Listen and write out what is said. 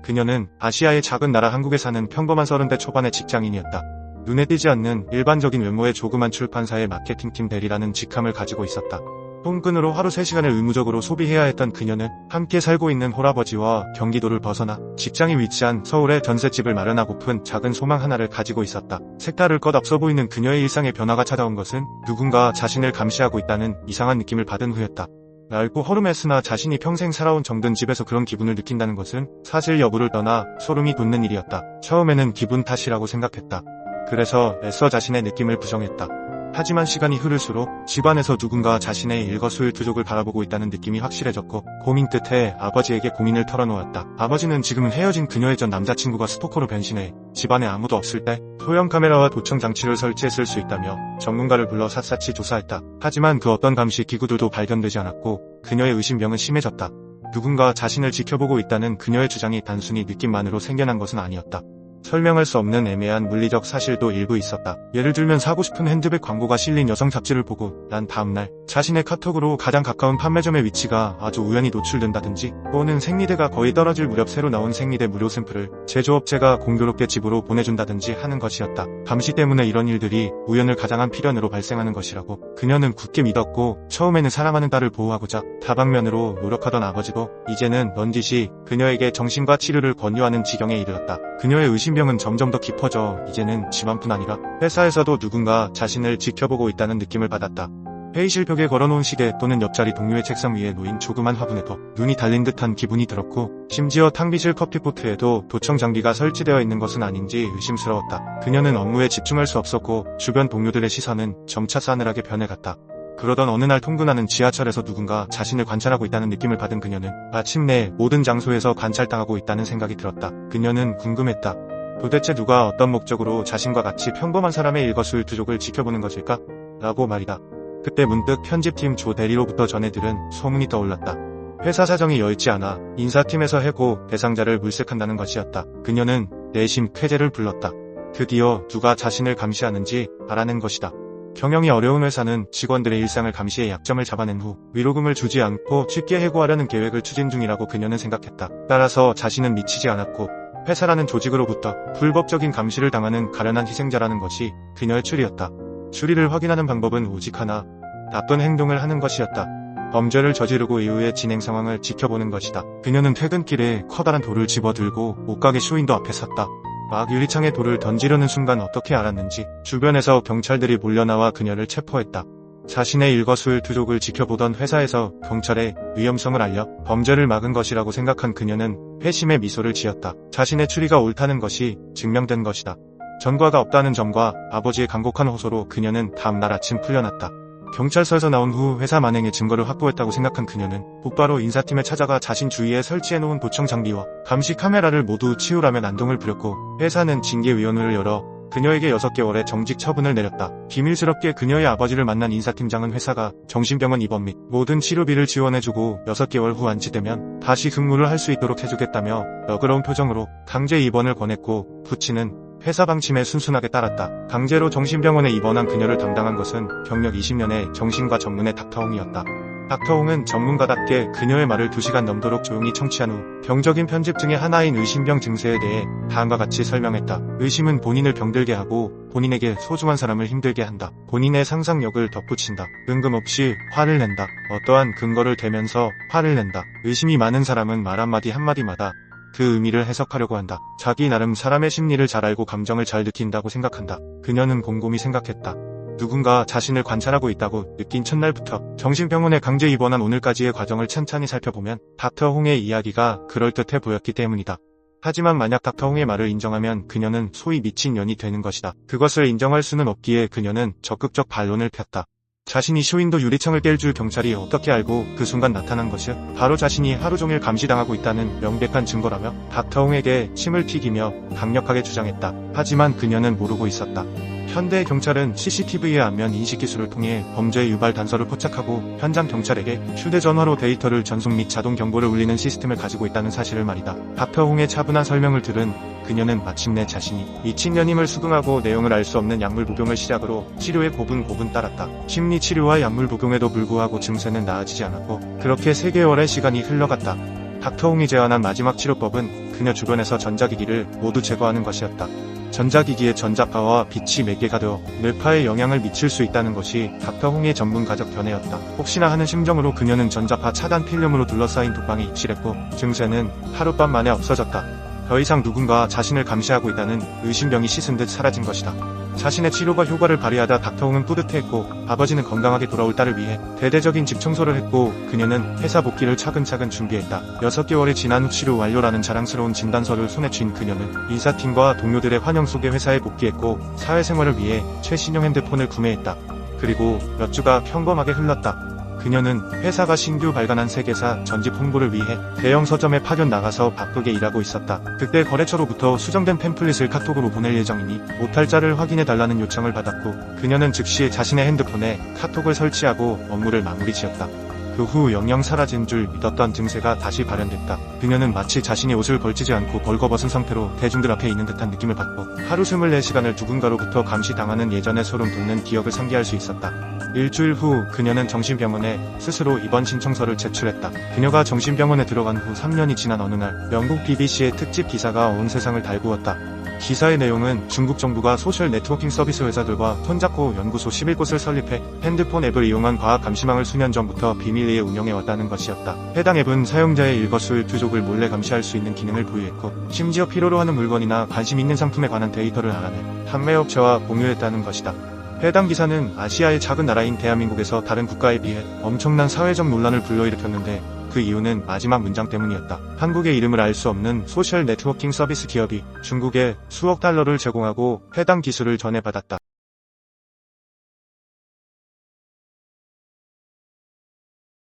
그녀는 아시아의 작은 나라 한국에 사는 평범한 30대 초반의 직장인이었다. 눈에 띄지 않는 일반적인 외모의 조그만 출판사의 마케팅팀 대리라는 직함을 가지고 있었다. 통근으로 하루 3시간을 의무적으로 소비해야 했던 그녀는 함께 살고 있는 홀아버지와 경기도를 벗어나 직장이 위치한 서울에 전셋집을 마련하고픈 작은 소망 하나를 가지고 있었다. 색다를 것 앞서 보이는 그녀의 일상의 변화가 찾아온 것은 누군가 자신을 감시하고 있다는 이상한 느낌을 받은 후였다. 얇고 허름했으나 자신이 평생 살아온 정든 집에서 그런 기분을 느낀다는 것은 사실 여부를 떠나 소름이 돋는 일이었다. 처음에는 기분 탓이라고 생각했다. 그래서 애써 자신의 느낌을 부정했다. 하지만 시간이 흐를수록 집안에서 누군가 자신의 일거수일투족을 바라보고 있다는 느낌이 확실해졌고 고민 끝에 아버지에게 고민을 털어놓았다. 아버지는 지금은 헤어진 그녀의 전 남자친구가 스토커로 변신해 집안에 아무도 없을 때 소형 카메라와 도청 장치를 설치했을 수 있다며 전문가를 불러 샅샅이 조사했다. 하지만 그 어떤 감시 기구들도 발견되지 않았고 그녀의 의심병은 심해졌다. 누군가 자신을 지켜보고 있다는 그녀의 주장이 단순히 느낌만으로 생겨난 것은 아니었다. 설명할 수 없는 애매한 물리적 사실도 일부 있었다. 예를 들면 사고 싶은 핸드백 광고가 실린 여성 잡지를 보고 난 다음날 자신의 카톡으로 가장 가까운 판매점의 위치가 아주 우연히 노출된다든지, 또는 생리대가 거의 떨어질 무렵 새로 나온 생리대 무료 샘플을 제조업체가 공교롭게 집으로 보내준다든지 하는 것이었다. 감시 때문에 이런 일들이 우연을 가장한 필연으로 발생하는 것이라고 그녀는 굳게 믿었고, 처음에는 사랑하는 딸을 보호하고자 다방면으로 노력하던 아버지도 이제는 넌지시 그녀에게 정신과 치료를 권유하는 지경에 이르렀다. 그녀의 의심병은 점점 더 깊어져 이제는 집안뿐 아니라 회사에서도 누군가 자신을 지켜보고 있다는 느낌을 받았다. 회의실 벽에 걸어놓은 시계 또는 옆자리 동료의 책상 위에 놓인 조그만 화분에도 눈이 달린 듯한 기분이 들었고, 심지어 탕비실 커피포트에도 도청 장비가 설치되어 있는 것은 아닌지 의심스러웠다. 그녀는 업무에 집중할 수 없었고 주변 동료들의 시선은 점차 싸늘하게 변해갔다. 그러던 어느 날 통근하는 지하철에서 누군가 자신을 관찰하고 있다는 느낌을 받은 그녀는 마침내 모든 장소에서 관찰당하고 있다는 생각이 들었다. 그녀는 궁금했다. 도대체 누가 어떤 목적으로 자신과 같이 평범한 사람의 일거수일투족을 지켜보는 것일까? 라고 말이다. 그때 문득 편집팀 조 대리로부터 전해 들은 소문이 떠올랐다. 회사 사정이 여의치 않아 인사팀에서 해고 대상자를 물색한다는 것이었다. 그녀는 내심 쾌재를 불렀다. 드디어 누가 자신을 감시하는지 알아낸 것이다. 경영이 어려운 회사는 직원들의 일상을 감시해 약점을 잡아낸 후 위로금을 주지 않고 쉽게 해고하려는 계획을 추진 중이라고 그녀는 생각했다. 따라서 자신은 미치지 않았고 회사라는 조직으로부터 불법적인 감시를 당하는 가련한 희생자라는 것이 그녀의 추리였다. 추리를 확인하는 방법은 오직 하나, 나쁜 행동을 하는 것이었다. 범죄를 저지르고 이후의 진행 상황을 지켜보는 것이다. 그녀는 퇴근길에 커다란 돌을 집어들고 옷가게 쇼윈도 앞에 섰다. 막 유리창에 돌을 던지려는 순간 어떻게 알았는지 주변에서 경찰들이 몰려나와 그녀를 체포했다. 자신의 일거수일투족을 지켜보던 회사에서 경찰에 위험성을 알려 범죄를 막은 것이라고 생각한 그녀는 회심의 미소를 지었다. 자신의 추리가 옳다는 것이 증명된 것이다. 전과가 없다는 점과 아버지의 간곡한 호소로 그녀는 다음날 아침 풀려났다. 경찰서에서 나온 후 회사 만행의 증거를 확보했다고 생각한 그녀는 곧바로 인사팀에 찾아가 자신 주위에 설치해놓은 도청 장비와 감시 카메라를 모두 치우라며 난동을 부렸고, 회사는 징계위원회를 열어 그녀에게 6개월의 정직 처분을 내렸다. 비밀스럽게 그녀의 아버지를 만난 인사팀장은 회사가 정신병원 입원 및 모든 치료비를 지원해주고 6개월 후 완치되면 다시 근무를 할 수 있도록 해주겠다며 너그러운 표정으로 강제 입원을 권했고, 부친은 회사 방침에 순순하게 따랐다. 강제로 정신병원에 입원한 그녀를 담당한 것은 경력 20년의 정신과 전문의 닥터홍이었다. 닥터홍은 전문가답게 그녀의 말을 2시간 넘도록 조용히 청취한 후 병적인 편집증의 하나인 의심병 증세에 대해 다음과 같이 설명했다. 의심은 본인을 병들게 하고 본인에게 소중한 사람을 힘들게 한다. 본인의 상상력을 덧붙인다. 뜬금없이 화를 낸다. 어떠한 근거를 대면서 화를 낸다. 의심이 많은 사람은 말 한마디 한마디마다 그 의미를 해석하려고 한다. 자기 나름 사람의 심리를 잘 알고 감정을 잘 느낀다고 생각한다. 그녀는 곰곰이 생각했다. 누군가 자신을 관찰하고 있다고 느낀 첫날부터 정신병원에 강제 입원한 오늘까지의 과정을 찬찬히 살펴보면 닥터 홍의 이야기가 그럴듯해 보였기 때문이다. 하지만 만약 닥터 홍의 말을 인정하면 그녀는 소위 미친년이 되는 것이다. 그것을 인정할 수는 없기에 그녀는 적극적 반론을 폈다. 자신이 쇼윈도 유리창을 깰 줄 경찰이 어떻게 알고 그 순간 나타난 것이 바로 자신이 하루 종일 감시당하고 있다는 명백한 증거라며 닥터홍에게 침을 튀기며 강력하게 주장했다. 하지만 그녀는 모르고 있었다. 현대 경찰은 CCTV의 안면 인식 기술을 통해 범죄 유발 단서를 포착하고 현장 경찰에게 휴대전화로 데이터를 전송 및 자동 경보를 울리는 시스템을 가지고 있다는 사실을 말이다. 닥터홍의 차분한 설명을 들은 그녀는 마침내 자신이 미친년임을 수긍하고 내용을 알 수 없는 약물 복용을 시작으로 치료에 고분고분 따랐다. 심리치료와 약물 복용에도 불구하고 증세는 나아지지 않았고 그렇게 3개월의 시간이 흘러갔다. 닥터홍이 제안한 마지막 치료법은 그녀 주변에서 전자기기를 모두 제거하는 것이었다. 전자기기의 전자파와 빛이 매개가 되어 뇌파에 영향을 미칠 수 있다는 것이 닥터 홍의 전문 가적 견해였다. 혹시나 하는 심정으로 그녀는 전자파 차단 필름으로 둘러싸인 독방에 입실했고 증세는 하룻밤 만에 없어졌다. 더 이상 누군가 자신을 감시하고 있다는 의심병이 씻은 듯 사라진 것이다. 자신의 치료가 효과를 발휘하다 닥터홍은 뿌듯해했고 아버지는 건강하게 돌아올 딸을 위해 대대적인 집 청소를 했고 그녀는 회사 복귀를 차근차근 준비했다. 6개월이 지난 후 치료 완료라는 자랑스러운 진단서를 손에 쥔 그녀는 인사팀과 동료들의 환영 속에 회사에 복귀했고 사회생활을 위해 최신형 핸드폰을 구매했다. 그리고 몇 주가 평범하게 흘렀다. 그녀는 회사가 신규 발간한 세계사 전집 홍보를 위해 대형 서점에 파견 나가서 바쁘게 일하고 있었다. 그때 거래처로부터 수정된 팸플릿을 카톡으로 보낼 예정이니 오탈자를 확인해달라는 요청을 받았고 그녀는 즉시 자신의 핸드폰에 카톡을 설치하고 업무를 마무리 지었다. 그 후 영영 사라진 줄 믿었던 증세가 다시 발현됐다. 그녀는 마치 자신이 옷을 걸치지 않고 벌거벗은 상태로 대중들 앞에 있는 듯한 느낌을 받고 하루 24시간을 누군가로부터 감시당하는 예전의 소름 돋는 기억을 상기할 수 있었다. 일주일 후 그녀는 정신병원에 스스로 입원 신청서를 제출했다. 그녀가 정신병원에 들어간 후 3년이 지난 어느 날 영국 BBC의 특집 기사가 온 세상을 달구었다. 기사의 내용은 중국 정부가 소셜 네트워킹 서비스 회사들과 손잡고 연구소 11곳을 설립해 핸드폰 앱을 이용한 과학 감시망을 수년 전부터 비밀리에 운영해왔다는 것이었다. 해당 앱은 사용자의 일거수일투족을 몰래 감시할 수 있는 기능을 보유했고 심지어 필요로 하는 물건이나 관심 있는 상품에 관한 데이터를 알아내 판매업체와 공유했다는 것이다. 해당 기사는 아시아의 작은 나라인 대한민국에서 다른 국가에 비해 엄청난 사회적 논란을 불러일으켰는데 그 이유는 마지막 문장 때문이었다. 한국의 이름을 알 수 없는 소셜 네트워킹 서비스 기업이 중국에 수억 달러를 제공하고 해당 기술을 전해받았다.